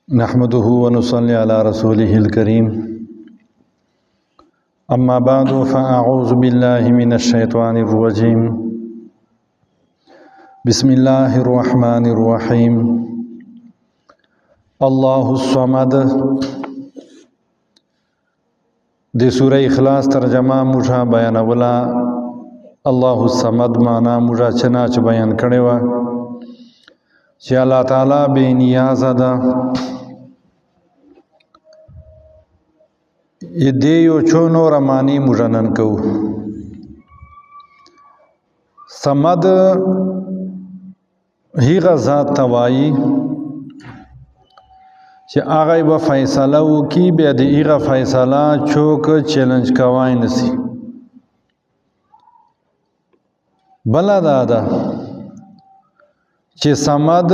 नहमदुहु व नुसल्ली अला रसूलिहिल करीम अम्मा बादु फ़अऊज़ु बिल्लाहि मिनश शैतानिर रजीम बिस्मिल्लाहिर रहमानिर रहीम अल्लाहुस समद। दे सूरह इखलास तर्जमा मुझा बयानवला। अल्लाहुस समद माना मुझा चनाच बयान करे वा कि अल्लाह ताला बेनियाज़ दा। ये दे यो चोनो रमानी मुजनन को समद ही गज़ा तवाई कि आगे व फैसला की बेद इगा फैसला चोक चैलेंज कवाई नसी बला दादा कि समद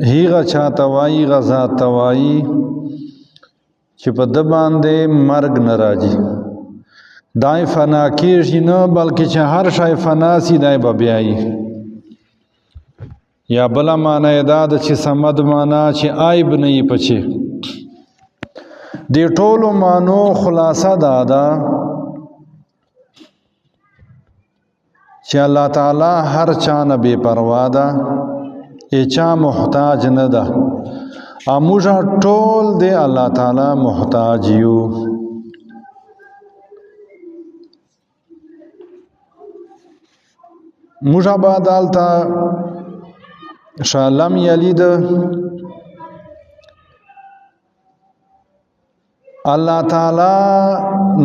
ही गछा तवाई गज़ा तवाई कि पद बांधे मर्ग न राजी दाए फना कीर्षि न बल्कि च हर शाय फना सी दाए बब्याई या बला माना दाद छि समद माना छि आइब नहीं पछे दे टोलो मानो खुलासा दादा छि अल्लाह ताला हर चान बेपरवादा ए चा मोहताज न दा आमुझा टोल दे अल्लाह ताला मोहताज यू। मुझा बादालता शालम यलिद अल्लाह ताला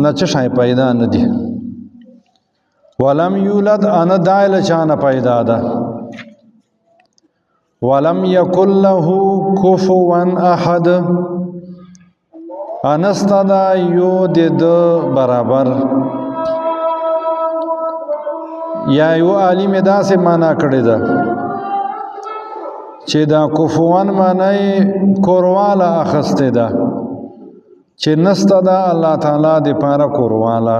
नच शाय पैदा न दी वलम यूलद अन दायल चान पैदा दा वलम यकुल लहू कुफुवन अहद अनस्तदा यो दे द बराबर या यो आलिम दा से माना करे दा चे दा कुफुवन माने कोरवाला अखस्ते दा चे नस्तदा अल्लाह ताला दे पारा कोरवाला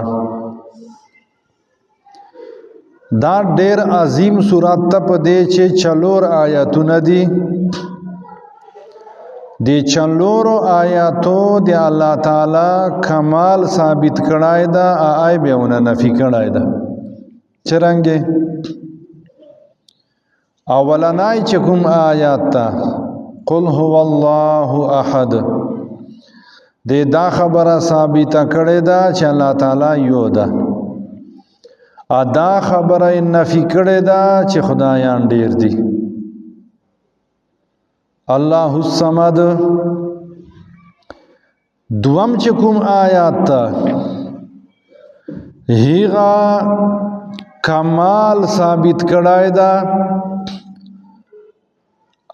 दा डेर अजीम सूरत तप दे चे चलोर आयतुन दी दे चलोर आयतो दे अल्लाह ताला कमाल साबित कराए दा आय बेउना नफी कराए दा चरंगे अवलनाई चकुम आयाता कुल हुवल्लाहु अहद दे दा खबरा साबित करे दा च अल्लाह ताला योदा अदा खबर नफी करे दा चे खुदायान डेर दी अल्लाहुस समद दुम चकुम आयात हीगा कमाल साबित कराए दा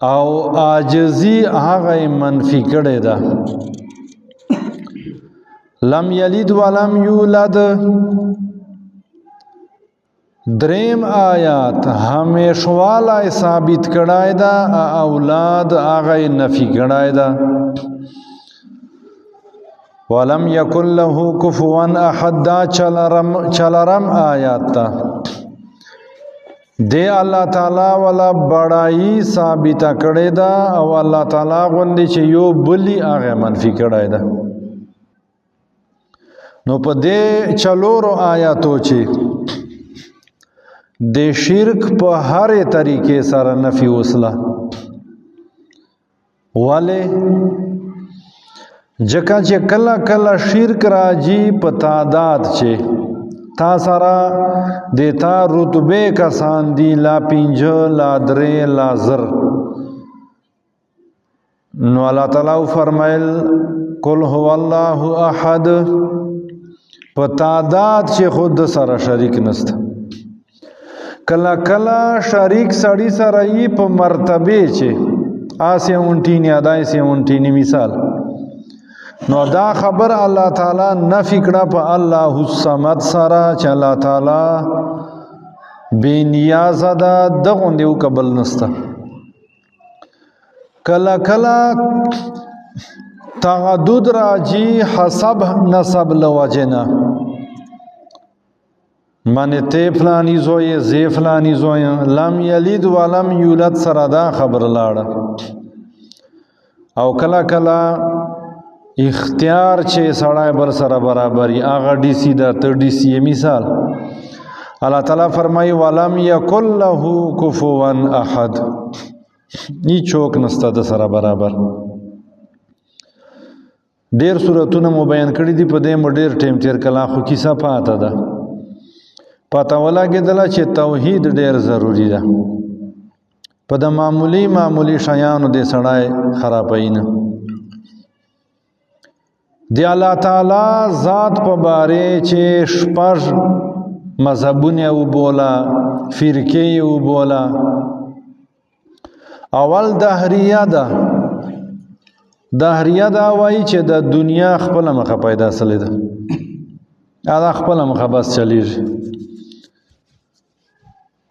औ आजजी आगा मनफी करे दा लम यलिद वलम यूलद द्रेम आयात हमेशवाला साबित कराए दा औलाद आगे नफी कराए दा वलम यकुल लहू कुफुवन अहद दा चलरम आयात दे अल्लाह ताला वाला बड़ाई साबित करे दा और अल्लाह ताला गुंदी चे यो बुली आगे मनफी कराए दा नो पदे चलोरो आयातो चे दे शिरक पर हर तरीके सारा नफी उसला वाले जका चे कला कला शिरक राजी पतादात चे ता सारा देता रुतबे का सांदी ला पिंज ला दरे ला जर नो अल्लाह ताला फरमाइल कुल हुवल्लाहु अहद पतादात चे खुद सारा शरीक नस्त कला कला शरीक सड़ी सरई प मर्तबे चे आसे उंटीनी अदाय से उंटीनी मिसाल नो दा खबर अल्लाह ताला नफी कड़ा प अल्लाहुस समद सारा च अल्लाह ताला बेनियाज़ दा दगुंदे कबल नस्ता कला कला तअद्दुद राजी हसब नसब लवजना माने ते फलानी जोए जे फलानी जोए लम यलिद वलम यूलद सरदा खबर लाड़ा او کلا کلا اختیار چې سړی بل سره برابري هغه ډي سي ده ته ډي سي مثال الله تعالی فرمایي ولم یکن له کفوا احد هیڅوک نسته د سره برابر. ډیر صورتونه مو بیان کړي دي په دې مو ډیر ټیم تیر کلا خو کیسه پاته ده پته ولګېدله چې توحید ډیر ضروری ده په د معمولی شیانو دې سړی خرابوي نه. دی الله تعالی ذات په باره چې شپږ مذهبونه وبوله فرقې وبوله. اول دهریه ده وایي چې د دنیا خپله مخه پیدا سلی ده دا خپله مخه بس چلیږي.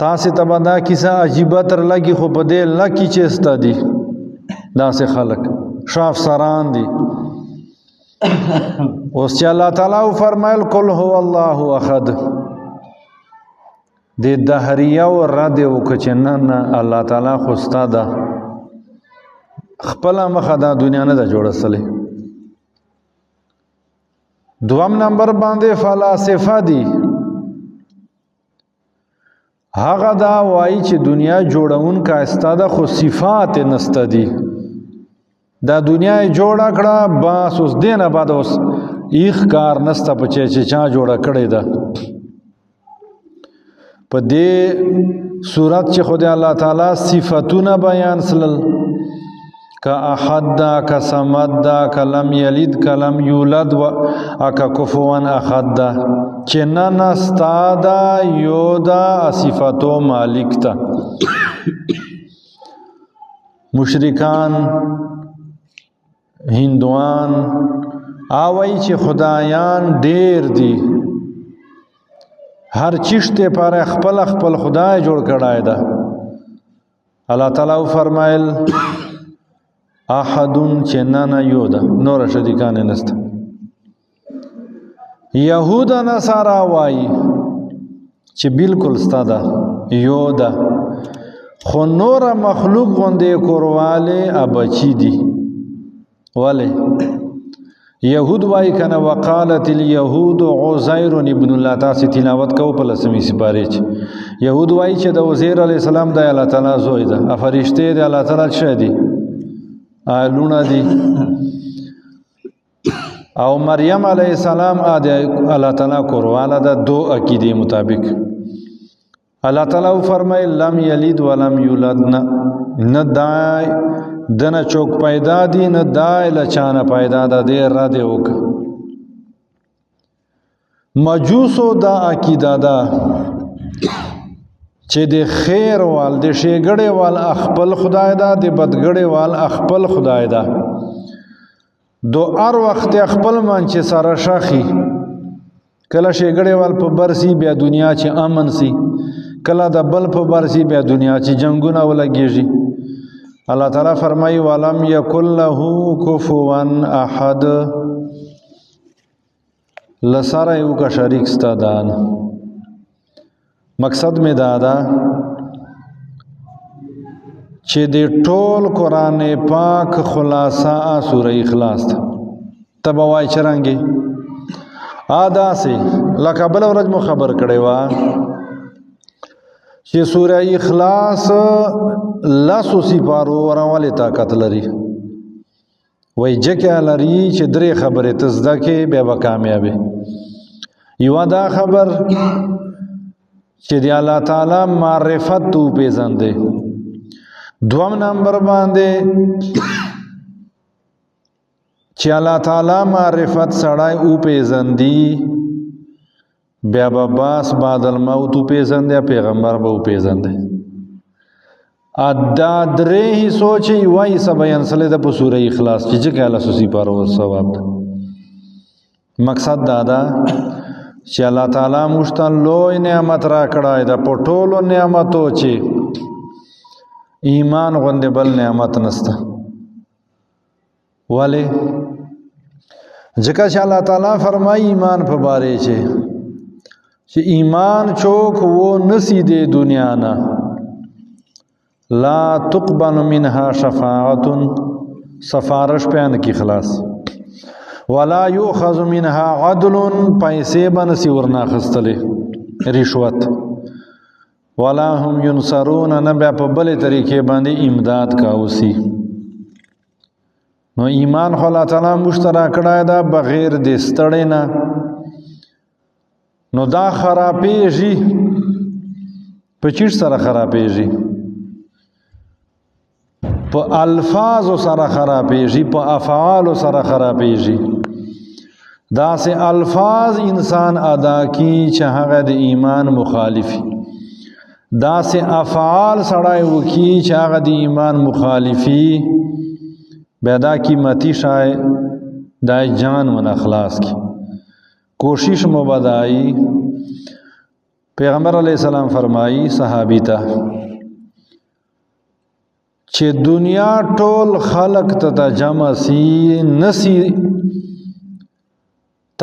تاسې ته به دا کیسه عجیبه تر لګي خو په دې لکې چې سته دي داسې خلک شاف سران دي. اوس چې الله تعالی فرمایل قل هو الله احد د دهریه و رد وکړه چې نه الله تعالی خو ستا ده خپله مخه دا دنیا نه ده جوړه سلی. دوم نمبر باندې فلاسفه دي هغه دا وایي چې دنیا جوړون کاسته ده خو صفات نسته دي دا دنیا جوړه کړه بس اوس دینه بعد اوس ایخ کار نسته په چې چا جوړه کړې ده. په دې صورت چې خدای الله تعالی صفاتونه بیان سلل کا احد دا کا صمد دا کا لم یلد کا لم یولد و اکا کفوان احد دا چې نه نستا دا یو دا صفاتو مالک تا. مشرکان هندوان آوئی چې خدایان ډیر دي هر چیشته پر خپل خدای جوړ کړای ده. الله تعالی فرمایل احدون چې نه یو ده نور شریکان نسته. یهود نصارا وایي چې بالکل ستا ده یو ده خو نور مخلوق غوندې کورواله ابچی دي. ولی یهود وای کنه وقالت الیهود عزیر ابن الله تاسو تلاوت کو په لسمی سپاره چې یهود وای چې د عزیر علی السلام د الله تعالی زوی ده فرشته د الله تعالی شه دي لونه دي او مریم علی السلام د الله تعالی کورواله ده دو عقیده مطابق. الله تعالی فرمای لم یلد ولم یولد نه دای دنه چوک پیدا دی نه دای لچانه پیدا ده دیر را دی وک. مجوسو دا عقیده ده چې د خیر وال د شیګړې وال خپل خدای ده د بدګړې وال خپل خدای ده دو هر وخت خپل من چې سره شخي کله شیګړې وال په برسي بیا دنیا چې امن سي کله د بل په برسي بیا دنیا چې جنگونه ولګيږي. الله تعالی فرمای ولم یکن له کفوا احد لسره یو کا شریک ستادان. مقصد می دادا چې د ټول قران پاک خلاصہ سوره اخلاص تبوای چرانګي ادا سي لکه بل ورځ مو خبر کړي وا چې سوره اخلاص لاسو سپارو ورواله طاقت لري وای جکه لري چې درې خبره تزدا کې به کامیابی. یو دا خبر چې دی الله تعالی معرفت تو پیژندې. دوم نمبر باندې چې الله تعالی معرفت سړای او پیژندې بیا باس بعد الموت پیژندې پیغمبر به پیژندې. ادا درې هی سوچي وای سبيان سره د سوره اخلاص چې ځکه الله سوسی پر ور ثواب. مقصد دا چې الله تعالی مشتن لوی نعمت را کړای دا پټولو نعمتو چې ایمان غوندې بل نعمت نسته. ولی ځکه چې الله تعالی فرمایي ایمان په باره چې ایمان چوک وو نسی دی دنیا نه لا تقبل منها شفاعت سفارش پیان کی خلاص ولا یؤخذ منها عدل پیسې بنسی ورنا خستلې رشوت ولا هم ينصرون نه بیا په بلې طریقې باندې امداد کاوسی نو ایمان خو الله تعالی مشترا کړای دا بغیر د ستړې نه نو دا خرابېږي په چیش سره خرابېږي په الفاظ سره خرابېږي په افعال سره خرابېږي دا سه الفاظ انسان ادا کی چې هغه د ایمان مخالفي دا سه افعال سړای وکي چې هغه د ایمان مخالفي پیدا قیمتی شای دای جان من اخلاص کی کوشش مبدائی پیغمبر علیہ السلام فرمائی صحابی تا چې دنیا ټول خلق ته جمع سی نسی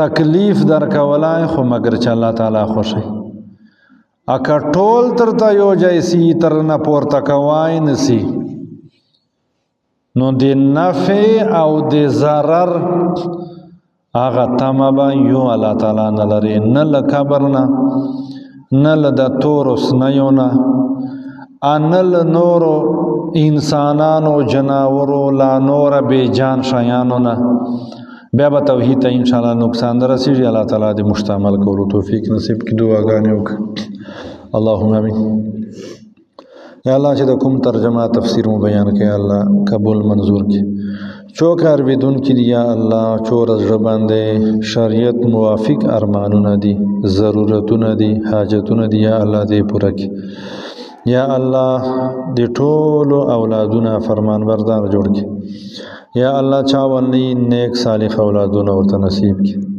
تکلیف در کولای خو مگر چې الله تعالی خوشي اکا ټول تر ته یو جایسی تر نه پورته کوای نسی نو د نفع او د ضرر هغه تمه یو الله تعالی نه لري نه له کبر نه نه له د تورس نه یو نه ان له نورو انسانانو جناورو لا نور بے جان شیانو نه بیا به توحید ته ان شاء الله نقصان درسیږي الله تعالی دې مشتمل کولو توفیق نصیب کړي دعاګانې وکړي اللهم امين یا الله چې د کوم ترجمه تفسیر مو بیان کړي الله قبول منظور کړي چوک ارویدون کی یا الله چور از باندې شریعت موافق ارمانونه دي ضرورتونه دي حاجتونه دي یا الله دې پوره کړي یا الله دې ټول اولادونه فرمان بردار جوړ کړي یا الله چا ولني نیک صالح اولادونه ورته نصیب کړي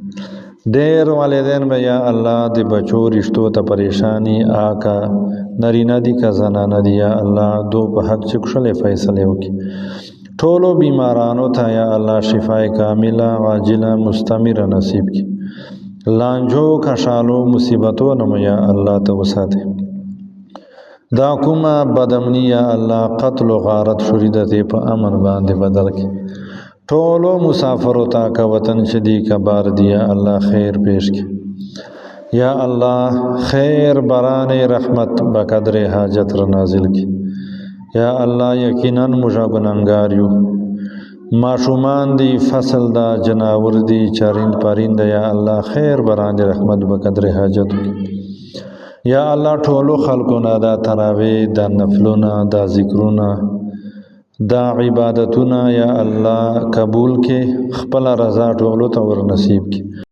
ډېر والدین به یا الله دې بچو رشتو ته پریشانی آکا نرینه دي که زنانه دي یا الله دو په حق چې کښلې فیصله وکړي ټولو بیمارانو ته یا الله شفای کامله عاجله مستمره نصیب کړي لانجو کشالو مصیبتونو یا الله ته وساتي دا کومه بدامنی یا الله قتل و غارت شریدت په امن باندې بدل کړي ټولو مسافرو ته کا وطن شدی کبار دیا الله خیر پیش کړي یا الله خیر بران رحمت بقدر حاجت را نازل کړي یا الله یقینا موږ ګناهګار یو ماشومان دی فصل دا جناور دی چرند پرند یا الله خیر بران رحمت بقدر حاجت یا الله ټولو خلقونه دا تراوی دا نفلونه دا ذکرونه دا عبادتونه یا الله قبول کې خپل رضا ټولو ته ور نصیب کړي